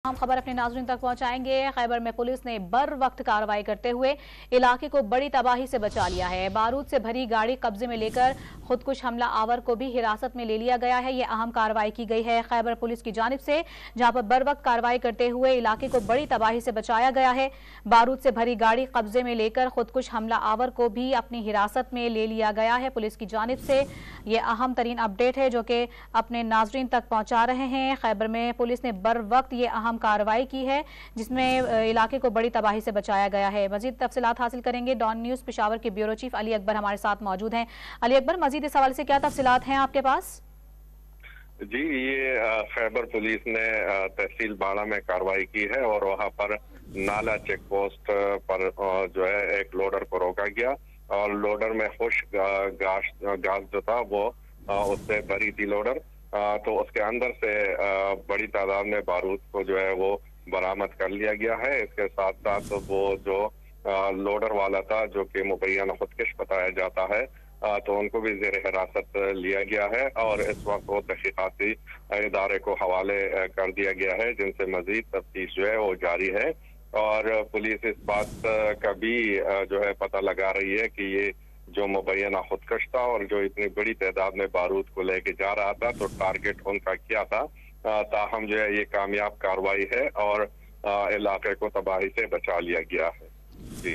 हम खबर अपने नाज़रीन तक पहुंचाएंगे। खैबर में पुलिस ने बर वक्त कार्रवाई करते हुए इलाके को बड़ी तबाही से बचा लिया है। बारूद से भरी गाड़ी कब्जे में लेकर खुदकुश हमला आवर को भी हिरासत में ले लिया गया है। ये अहम कार्रवाई की गई है खैबर पुलिस की जानिब से, जहां पर बर वक्त कार्रवाई करते हुए इलाके को बड़ी तबाही से बचाया गया है। बारूद से भरी गाड़ी कब्जे में लेकर खुदकुश हमला आवर को भी अपनी हिरासत में ले लिया गया है पुलिस की जानिब से। ये अहम तरीन अपडेट है जो कि अपने नाज़रीन तक पहुंचा रहे हैं। खैबर में पुलिस ने बर वक्त ये अहम कार्रवाई की है जिसमें इलाके को बड़ी तबाही से बचाया गया है। मजीद तफसीलात हासिल करेंगे। डॉन न्यूज़ पेशावर के ब्यूरो चीफ अली अकबर हमारे साथ मौजूद हैं। अली अकबर, मजीद इस हवाले से क्या तफसीलात हैं आपके पास? जी, ये खैबर पुलिस ने तहसील बाड़ा में कार्रवाई की है और वहां पर नाला चेक पोस्ट पर जो है एक लोडर को रोका गया और लोडर में खुश्क घास जो था वो उससे भरी थी लोडर। तो उसके अंदर से बड़ी तादाद में बारूद को जो है वो बरामद कर लिया गया है। इसके साथ साथ वो जो लोडर वाला था जो कि मुबैना खुदकश बताया जाता है, तो उनको भी जेर हिरासत लिया गया है और इस वक्त वो तहकीकाती इदारे को हवाले कर दिया गया है, जिनसे मजीद तफ्तीश जो है वो जारी है। और पुलिस इस बात का भी जो है पता लगा रही है कि ये जो मुबैना खुदकश था और जो इतनी बड़ी तादाद में बारूद को लेके जा रहा था, तो टारगेट उनका क्या था। ताहम जो है ये कामयाब कार्रवाई है और इलाके को तबाही से बचा लिया गया है। जी।